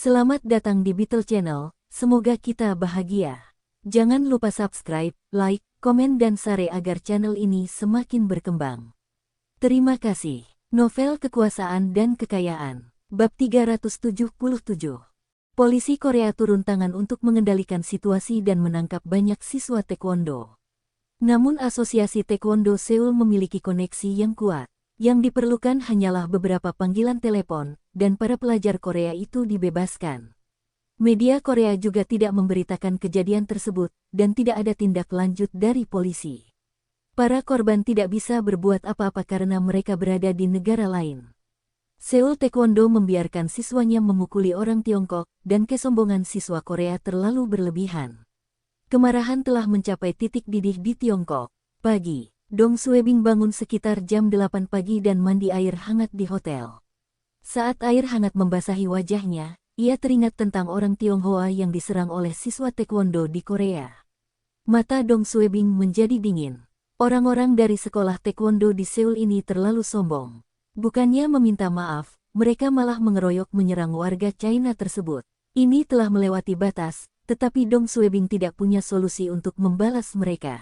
Selamat datang di Beetle Channel, semoga kita bahagia. Jangan lupa subscribe, like, komen dan share agar channel ini semakin berkembang. Terima kasih. Novel Kekuasaan dan Kekayaan, Bab 377. Polisi Korea turun tangan untuk mengendalikan situasi dan menangkap banyak siswa taekwondo. Namun Asosiasi Taekwondo Seoul memiliki koneksi yang kuat. Yang diperlukan hanyalah beberapa panggilan telepon, dan para pelajar Korea itu dibebaskan. Media Korea juga tidak memberitakan kejadian tersebut, dan tidak ada tindak lanjut dari polisi. Para korban tidak bisa berbuat apa-apa karena mereka berada di negara lain. Seoul Taekwondo membiarkan siswanya memukuli orang Tiongkok, dan kesombongan siswa Korea terlalu berlebihan. Kemarahan telah mencapai titik didih di Tiongkok. Pagi. Dong Suebing bangun sekitar jam 8 pagi dan mandi air hangat di hotel. Saat air hangat membasahi wajahnya, ia teringat tentang orang Tionghoa yang diserang oleh siswa taekwondo di Korea. Mata Dong Suebing menjadi dingin. Orang-orang dari sekolah taekwondo di Seoul ini terlalu sombong. Bukannya meminta maaf, mereka malah mengeroyok menyerang warga China tersebut. Ini telah melewati batas, tetapi Dong Suebing tidak punya solusi untuk membalas mereka.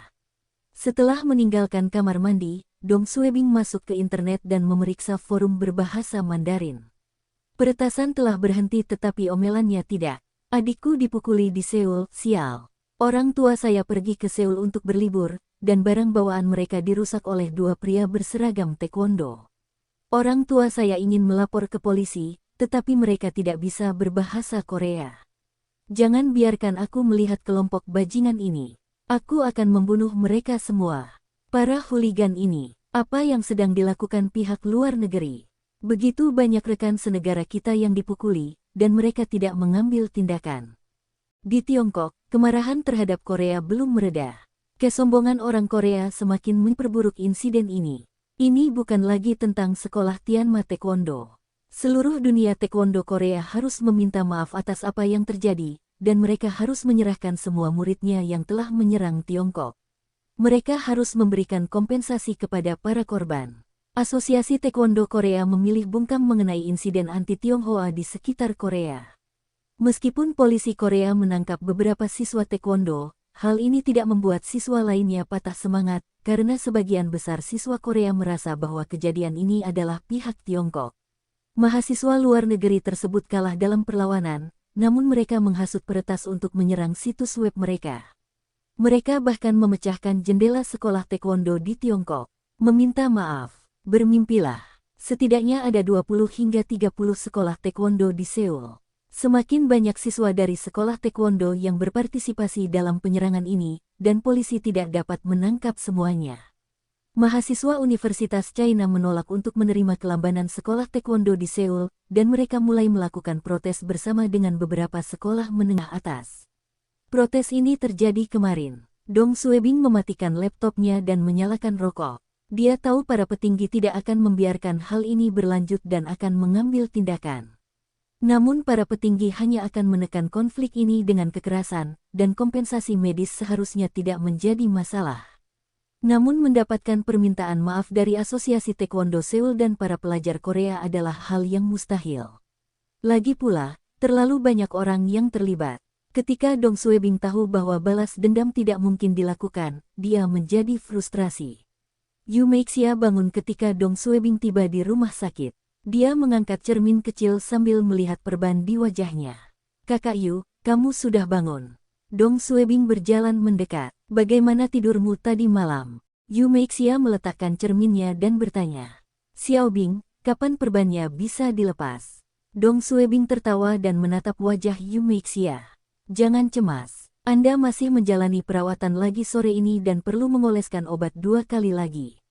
Setelah meninggalkan kamar mandi, Dong Suebing masuk ke internet dan memeriksa forum berbahasa Mandarin. Peretasan telah berhenti tetapi omelannya tidak. Adikku dipukuli di Seoul, sial. Orang tua saya pergi ke Seoul untuk berlibur, dan barang bawaan mereka dirusak oleh dua pria berseragam taekwondo. Orang tua saya ingin melapor ke polisi, tetapi mereka tidak bisa berbahasa Korea. Jangan biarkan aku melihat kelompok bajingan ini. Aku akan membunuh mereka semua. Para hooligan ini, apa yang sedang dilakukan pihak luar negeri? Begitu banyak rekan senegara kita yang dipukuli, dan mereka tidak mengambil tindakan. Di Tiongkok, kemarahan terhadap Korea belum mereda. Kesombongan orang Korea semakin memperburuk insiden ini. Ini bukan lagi tentang sekolah Tianma Taekwondo. Seluruh dunia Taekwondo Korea harus meminta maaf atas apa yang terjadi, dan mereka harus menyerahkan semua muridnya yang telah menyerang Tiongkok. Mereka harus memberikan kompensasi kepada para korban. Asosiasi Taekwondo Korea memilih bungkam mengenai insiden anti-Tionghoa di sekitar Korea. Meskipun polisi Korea menangkap beberapa siswa Taekwondo, hal ini tidak membuat siswa lainnya patah semangat, karena sebagian besar siswa Korea merasa bahwa kejadian ini adalah pihak Tiongkok. Mahasiswa luar negeri tersebut kalah dalam perlawanan, namun mereka menghasut peretas untuk menyerang situs web mereka. Mereka bahkan memecahkan jendela sekolah taekwondo di Tiongkok. Meminta maaf. Bermimpilah. Setidaknya ada 20 hingga 30 sekolah taekwondo di Seoul. Semakin banyak siswa dari sekolah taekwondo yang berpartisipasi dalam penyerangan ini, dan polisi tidak dapat menangkap semuanya. Mahasiswa Universitas China menolak untuk menerima kelambanan sekolah taekwondo di Seoul, dan mereka mulai melakukan protes bersama dengan beberapa sekolah menengah atas. Protes ini terjadi kemarin. Dong Suebing mematikan laptopnya dan menyalakan rokok. Dia tahu para petinggi tidak akan membiarkan hal ini berlanjut dan akan mengambil tindakan. Namun para petinggi hanya akan menekan konflik ini dengan kekerasan, dan kompensasi medis seharusnya tidak menjadi masalah. Namun mendapatkan permintaan maaf dari Asosiasi Taekwondo Seoul dan para pelajar Korea adalah hal yang mustahil. Lagi pula, terlalu banyak orang yang terlibat. Ketika Dong Suebing tahu bahwa balas dendam tidak mungkin dilakukan, dia menjadi frustrasi. Yu Meixia bangun ketika Dong Suebing tiba di rumah sakit. Dia mengangkat cermin kecil sambil melihat perban di wajahnya. "Kakak Yu, kamu sudah bangun." Dong Suebing berjalan mendekat. "Bagaimana tidurmu tadi malam?" Yu Meixia meletakkan cerminnya dan bertanya. "Xiaobing, kapan perbannya bisa dilepas?" Dong Suebing tertawa dan menatap wajah Yu Meixia. "Jangan cemas. Anda masih menjalani perawatan lagi sore ini dan perlu mengoleskan obat 2 kali lagi.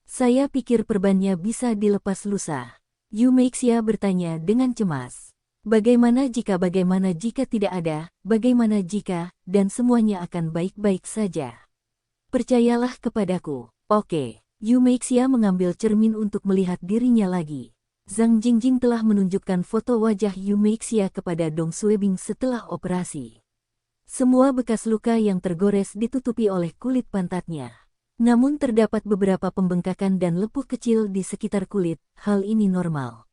Saya pikir perbannya bisa dilepas lusa." Yu Meixia bertanya dengan cemas. Bagaimana jika tidak ada, bagaimana jika, dan semuanya akan baik-baik saja. Percayalah kepadaku. Oke. Yu Meixia mengambil cermin untuk melihat dirinya lagi. Zhang Jingjing telah menunjukkan foto wajah Yu Meixia kepada Dong Suebing setelah operasi. Semua bekas luka yang tergores ditutupi oleh kulit pantatnya. Namun terdapat beberapa pembengkakan dan lepuh kecil di sekitar kulit, hal ini normal.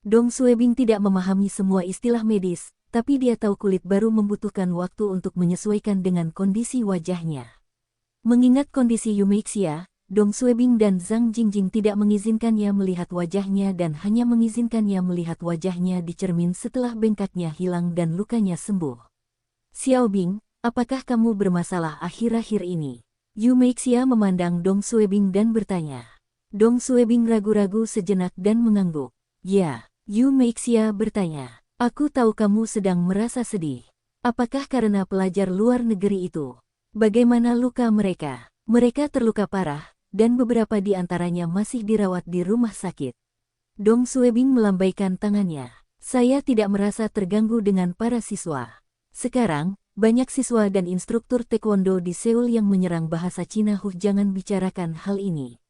Dong Suebing tidak memahami semua istilah medis, tapi dia tahu kulit baru membutuhkan waktu untuk menyesuaikan dengan kondisi wajahnya. Mengingat kondisi Yumeixia, Dong Suebing dan Zhang Jingjing tidak mengizinkannya melihat wajahnya dan hanya mengizinkannya melihat wajahnya di cermin setelah bengkaknya hilang dan lukanya sembuh. Xiaobing, apakah kamu bermasalah akhir-akhir ini? Yumeixia memandang Dong Suebing dan bertanya. Dong Suebing ragu-ragu sejenak dan mengangguk. Ya, Yumeixia bertanya. Aku tahu kamu sedang merasa sedih. Apakah karena pelajar luar negeri itu? Bagaimana luka mereka? Mereka terluka parah, dan beberapa di antaranya masih dirawat di rumah sakit. Dong Suebing melambaikan tangannya. Saya tidak merasa terganggu dengan para siswa. Sekarang, banyak siswa dan instruktur taekwondo di Seoul yang menyerang bahasa Cina. Jangan bicarakan hal ini.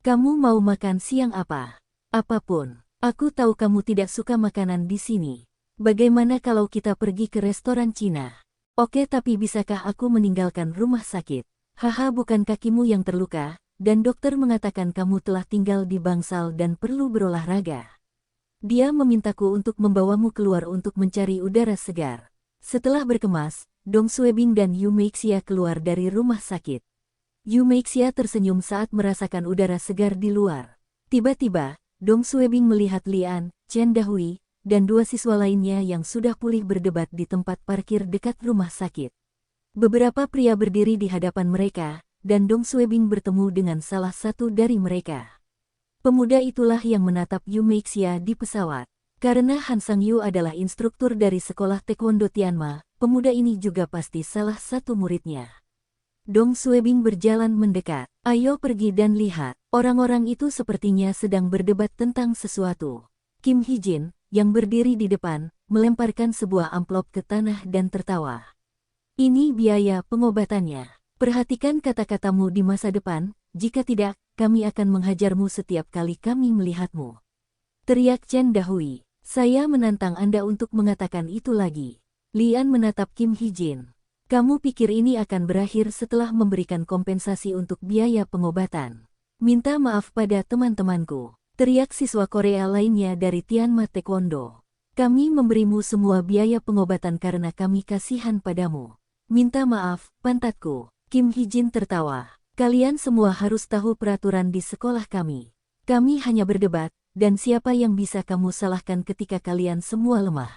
Kamu mau makan siang apa? Apapun. Aku tahu kamu tidak suka makanan di sini. Bagaimana kalau kita pergi ke restoran Cina? Oke, tapi bisakah aku meninggalkan rumah sakit? Haha, bukan kakimu yang terluka, dan dokter mengatakan kamu telah tinggal di bangsal dan perlu berolahraga. Dia memintaku untuk membawamu keluar untuk mencari udara segar. Setelah berkemas, Dong Suebing dan Yumeixia keluar dari rumah sakit. Yumeixia tersenyum saat merasakan udara segar di luar. Tiba-tiba, Dong Suebing melihat Lian, Chen Dahui, dan dua siswa lainnya yang sudah pulih berdebat di tempat parkir dekat rumah sakit. Beberapa pria berdiri di hadapan mereka, dan Dong Suebing bertemu dengan salah satu dari mereka. Pemuda itulah yang menatap Yumeixia di pesawat. Karena Han Sang-yu adalah instruktur dari sekolah taekwondo Tianma, pemuda ini juga pasti salah satu muridnya. Dong Suebing berjalan mendekat. Ayo pergi dan lihat. Orang-orang itu sepertinya sedang berdebat tentang sesuatu. Kim Hee-jin, yang berdiri di depan, melemparkan sebuah amplop ke tanah dan tertawa. Ini biaya pengobatannya. Perhatikan kata-katamu di masa depan, jika tidak, kami akan menghajarmu setiap kali kami melihatmu. Teriak Chen Dahui. Saya menantang Anda untuk mengatakan itu lagi. Lian menatap Kim Hee-jin. Kamu pikir ini akan berakhir setelah memberikan kompensasi untuk biaya pengobatan? Minta maaf pada teman-temanku. Teriak siswa Korea lainnya dari Tianma Taekwondo. Kami memberimu semua biaya pengobatan karena kami kasihan padamu. Minta maaf, pantatku. Kim Hee-jin tertawa. Kalian semua harus tahu peraturan di sekolah kami. Kami hanya berdebat, dan siapa yang bisa kamu salahkan ketika kalian semua lemah?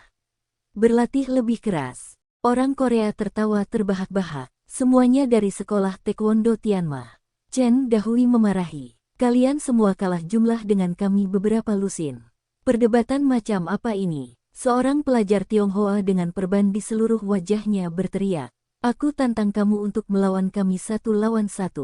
Berlatih lebih keras. Orang Korea tertawa terbahak-bahak. Semuanya dari sekolah taekwondo Tianma. Chen Dahui memarahi. Kalian semua kalah jumlah dengan kami beberapa lusin. Perdebatan macam apa ini? Seorang pelajar Tionghoa dengan perban di seluruh wajahnya berteriak. Aku tantang kamu untuk melawan kami 1 lawan 1.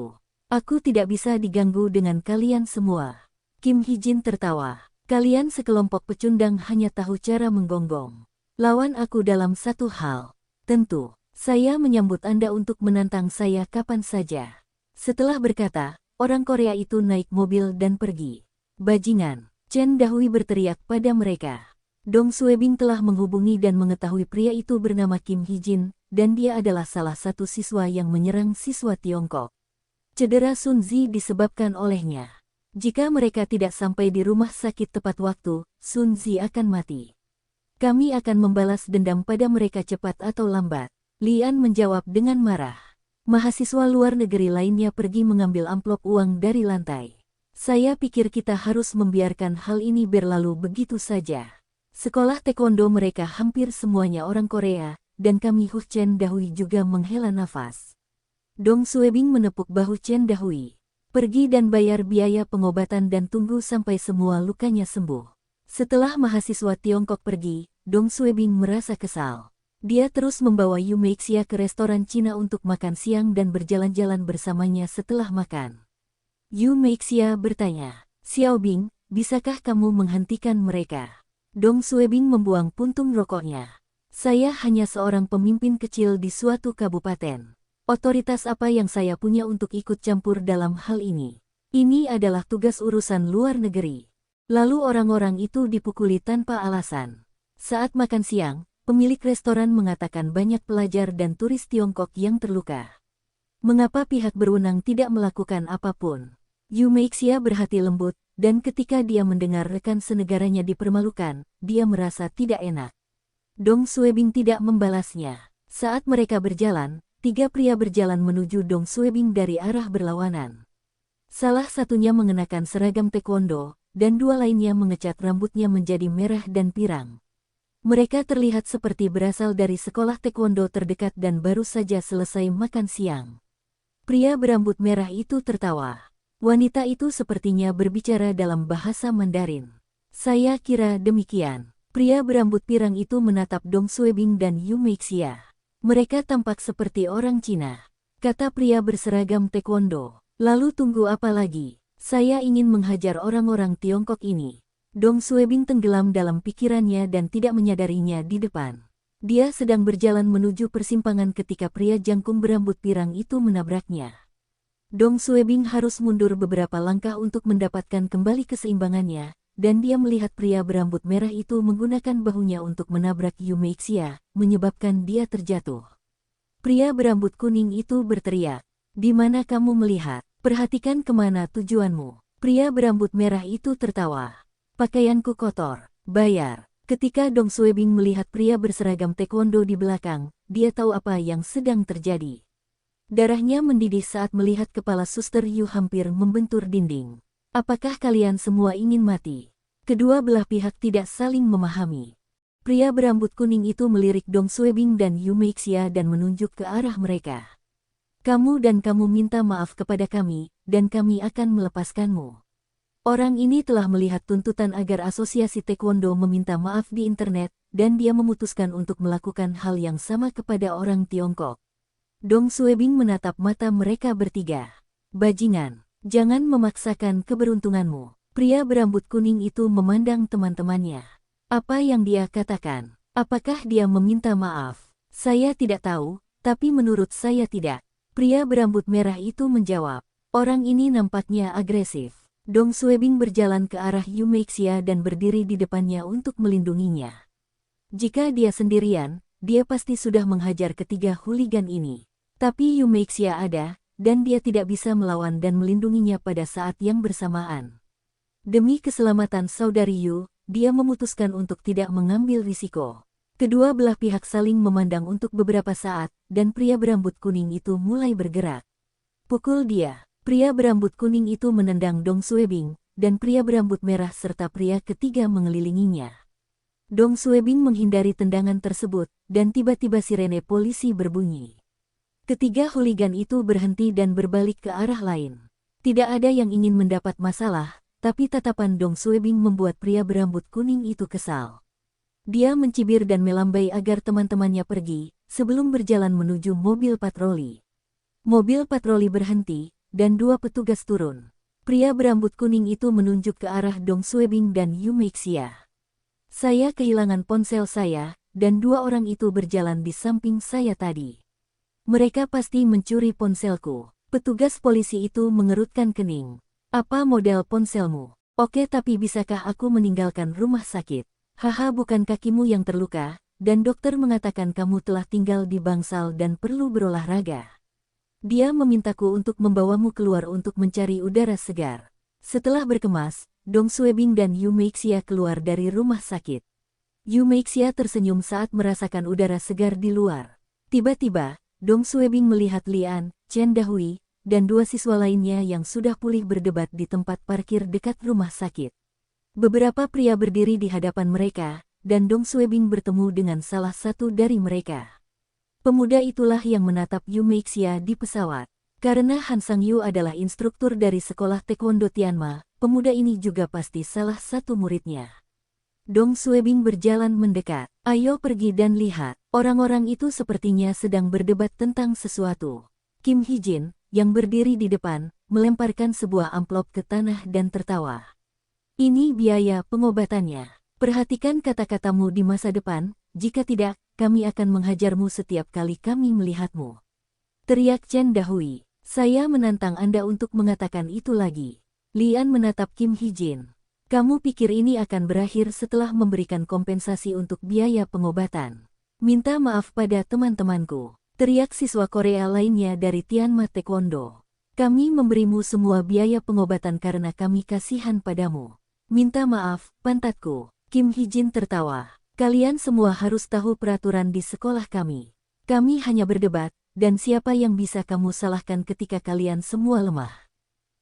Aku tidak bisa diganggu dengan kalian semua. Kim Hee-jin tertawa. Kalian sekelompok pecundang hanya tahu cara menggonggong. Lawan aku dalam satu hal. Tentu, saya menyambut Anda untuk menantang saya kapan saja. Setelah berkata, orang Korea itu naik mobil dan pergi. Bajingan, Chen Dahui berteriak pada mereka. Dong Suebing telah menghubungi dan mengetahui pria itu bernama Kim Hee-jin, dan dia adalah salah satu siswa yang menyerang siswa Tiongkok. Cedera Sun Zi disebabkan olehnya. Jika mereka tidak sampai di rumah sakit tepat waktu, Sun Zi akan mati. Kami akan membalas dendam pada mereka cepat atau lambat. Lian menjawab dengan marah. Mahasiswa luar negeri lainnya pergi mengambil amplop uang dari lantai. Saya pikir kita harus membiarkan hal ini berlalu begitu saja. Sekolah taekwondo mereka hampir semuanya orang Korea, dan kami Chen Dahui juga menghela nafas. Dong Suebing menepuk bahu Chen Dahui. Pergi dan bayar biaya pengobatan dan tunggu sampai semua lukanya sembuh. Setelah mahasiswa Tiongkok pergi, Dong Suebing merasa kesal. Dia terus membawa Yumeixia ke restoran Cina untuk makan siang dan berjalan-jalan bersamanya setelah makan. Yumeixia bertanya, Xiaobing, bisakah kamu menghentikan mereka? Dong Suebing membuang puntung rokoknya. Saya hanya seorang pemimpin kecil di suatu kabupaten. Otoritas apa yang saya punya untuk ikut campur dalam hal ini? Ini adalah tugas urusan luar negeri. Lalu orang-orang itu dipukuli tanpa alasan. Saat makan siang, pemilik restoran mengatakan banyak pelajar dan turis Tiongkok yang terluka. Mengapa pihak berwenang tidak melakukan apapun? Yumeixia berhati lembut, dan ketika dia mendengar rekan senegaranya dipermalukan, dia merasa tidak enak. Dong Suebing tidak membalasnya. Saat mereka berjalan, 3 pria berjalan menuju Dong Suebing dari arah berlawanan. Salah satunya mengenakan seragam taekwondo, dan 2 lainnya mengecat rambutnya menjadi merah dan pirang. Mereka terlihat seperti berasal dari sekolah taekwondo terdekat dan baru saja selesai makan siang. Pria berambut merah itu tertawa. Wanita itu sepertinya berbicara dalam bahasa Mandarin. Saya kira demikian. Pria berambut pirang itu menatap Dong Suebing dan Yu Meixia. Mereka tampak seperti orang Cina, kata pria berseragam taekwondo. Lalu tunggu apa lagi? Saya ingin menghajar orang-orang Tiongkok ini. Dong Suebing tenggelam dalam pikirannya dan tidak menyadarinya di depan. Dia sedang berjalan menuju persimpangan ketika pria jangkung berambut pirang itu menabraknya. Dong Suebing harus mundur beberapa langkah untuk mendapatkan kembali keseimbangannya, dan dia melihat pria berambut merah itu menggunakan bahunya untuk menabrak Yu Meixia, menyebabkan dia terjatuh. Pria berambut kuning itu berteriak, "Di mana kamu melihat? Perhatikan kemana tujuanmu." Pria berambut merah itu tertawa. "Pakaianku kotor, bayar." Ketika Dong Suebing melihat pria berseragam taekwondo di belakang, dia tahu apa yang sedang terjadi. Darahnya mendidih saat melihat kepala Suster Yu hampir membentur dinding. Apakah kalian semua ingin mati? Kedua belah pihak tidak saling memahami. Pria berambut kuning itu melirik Dong Suebing dan Yu Meixia dan menunjuk ke arah mereka. Kamu minta maaf kepada kami, dan kami akan melepaskanmu. Orang ini telah melihat tuntutan agar asosiasi taekwondo meminta maaf di internet, dan dia memutuskan untuk melakukan hal yang sama kepada orang Tiongkok. Dong Suebing menatap mata mereka bertiga. Bajingan, jangan memaksakan keberuntunganmu. Pria berambut kuning itu memandang teman-temannya. Apa yang dia katakan? Apakah dia meminta maaf? Saya tidak tahu, tapi menurut saya tidak. Pria berambut merah itu menjawab. Orang ini nampaknya agresif. Dong Suebing berjalan ke arah Yu Meixia dan berdiri di depannya untuk melindunginya. Jika dia sendirian, dia pasti sudah menghajar ketiga hooligan ini. Tapi Yu Meixia ada, dan dia tidak bisa melawan dan melindunginya pada saat yang bersamaan. Demi keselamatan saudari Yu, dia memutuskan untuk tidak mengambil risiko. Kedua belah pihak saling memandang untuk beberapa saat, dan pria berambut kuning itu mulai bergerak. Pukul dia. Pria berambut kuning itu menendang Dong Suebing, dan pria berambut merah serta pria ketiga mengelilinginya. Dong Suebing menghindari tendangan tersebut, dan tiba-tiba sirene polisi berbunyi. Ketiga hooligan itu berhenti dan berbalik ke arah lain. Tidak ada yang ingin mendapat masalah, tapi tatapan Dong Suebing membuat pria berambut kuning itu kesal. Dia mencibir dan melambai agar teman-temannya pergi, sebelum berjalan menuju mobil patroli. Mobil patroli berhenti, dan 2 petugas turun. Pria berambut kuning itu menunjuk ke arah Dong Suebing dan Yu Meixia. Saya kehilangan ponsel saya, dan 2 orang itu berjalan di samping saya tadi. Mereka pasti mencuri ponselku. Petugas polisi itu mengerutkan kening. Apa model ponselmu? Oke, tapi bisakah aku meninggalkan rumah sakit? Haha, bukan kakimu yang terluka, dan dokter mengatakan kamu telah tinggal di bangsal dan perlu berolahraga. Dia memintaku untuk membawamu keluar untuk mencari udara segar. Setelah berkemas, Dong Suebing dan Yu Meixia keluar dari rumah sakit. Yu Meixia tersenyum saat merasakan udara segar di luar. Tiba-tiba, Dong Suebing melihat Lian, Chen Dahui, dan 2 siswa lainnya yang sudah pulih berdebat di tempat parkir dekat rumah sakit. Beberapa pria berdiri di hadapan mereka, dan Dong Suebing bertemu dengan salah satu dari mereka. Pemuda itulah yang menatap Yu Meixia di pesawat. Karena Han Sang-yu adalah instruktur dari sekolah taekwondo Tianma, pemuda ini juga pasti salah satu muridnya. Dong Suebing berjalan mendekat. Ayo pergi dan lihat. Orang-orang itu sepertinya sedang berdebat tentang sesuatu. Kim Hee-jin, yang berdiri di depan, melemparkan sebuah amplop ke tanah dan tertawa. Ini biaya pengobatannya. Perhatikan kata-katamu di masa depan, jika tidak, kami akan menghajarmu setiap kali kami melihatmu. Teriak Chen Dahui. Saya menantang Anda untuk mengatakan itu lagi. Lian menatap Kim Hee-jin. Kamu pikir ini akan berakhir setelah memberikan kompensasi untuk biaya pengobatan? Minta maaf pada teman-temanku. Teriak siswa Korea lainnya dari Tianma Taekwondo. Kami memberimu semua biaya pengobatan karena kami kasihan padamu. Minta maaf, pantatku. Kim Hee-jin tertawa. Kalian semua harus tahu peraturan di sekolah kami. Kami hanya berdebat, dan siapa yang bisa kamu salahkan ketika kalian semua lemah?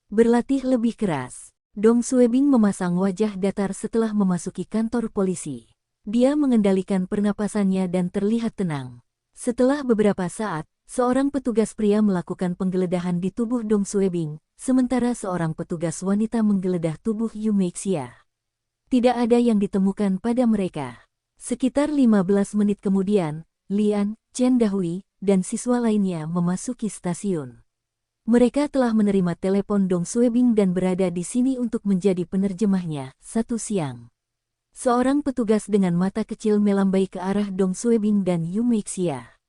Berlatih lebih keras. Dong Suebing memasang wajah datar setelah memasuki kantor polisi. Dia mengendalikan pernapasannya dan terlihat tenang. Setelah beberapa saat, seorang petugas pria melakukan penggeledahan di tubuh Dong Suebing, sementara seorang petugas wanita menggeledah tubuh Yu Meixia. Tidak ada yang ditemukan pada mereka. Sekitar 15 menit kemudian, Lian, Chen Dahui, dan siswa lainnya memasuki stasiun. Mereka telah menerima telepon Dong Suebing dan berada di sini untuk menjadi penerjemahnya. Satu siang, seorang petugas dengan mata kecil melambai ke arah Dong Suebing dan Yu Meixia.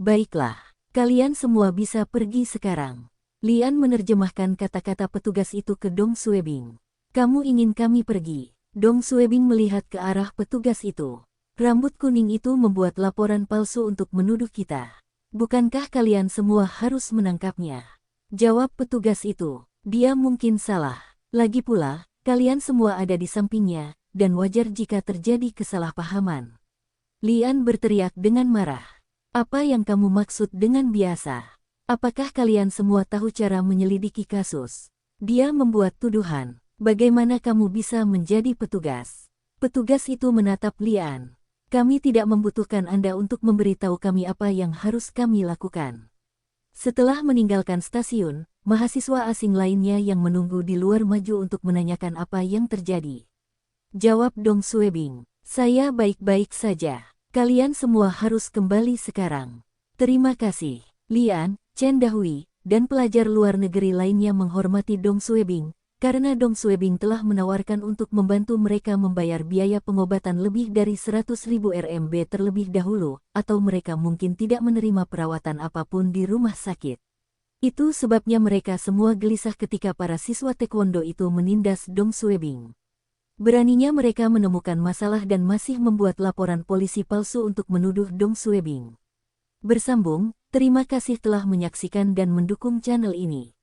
Baiklah, kalian semua bisa pergi sekarang. Lian menerjemahkan kata-kata petugas itu ke Dong Suebing. Kamu ingin kami pergi? Dong Suebing melihat ke arah petugas itu. Rambut kuning itu membuat laporan palsu untuk menuduh kita. Bukankah kalian semua harus menangkapnya? Jawab petugas itu. Dia mungkin salah. Lagi pula, kalian semua ada di sampingnya, dan wajar jika terjadi kesalahpahaman. Lian berteriak dengan marah. Apa yang kamu maksud dengan biasa? Apakah kalian semua tahu cara menyelidiki kasus? Dia membuat tuduhan. Bagaimana kamu bisa menjadi petugas? Petugas itu menatap Lian. Kami tidak membutuhkan Anda untuk memberitahu kami apa yang harus kami lakukan. Setelah meninggalkan stasiun, mahasiswa asing lainnya yang menunggu di luar maju untuk menanyakan apa yang terjadi. Jawab Dong Suebing, saya baik-baik saja. Kalian semua harus kembali sekarang. Terima kasih. Lian, Chen Dahui, dan pelajar luar negeri lainnya menghormati Dong Suebing, karena Dong Suebing telah menawarkan untuk membantu mereka membayar biaya pengobatan lebih dari 100.000 RMB terlebih dahulu, atau mereka mungkin tidak menerima perawatan apapun di rumah sakit. Itu sebabnya mereka semua gelisah ketika para siswa taekwondo itu menindas Dong Suebing. Beraninya mereka menemukan masalah dan masih membuat laporan polisi palsu untuk menuduh Dong Suebing. Bersambung, terima kasih telah menyaksikan dan mendukung channel ini.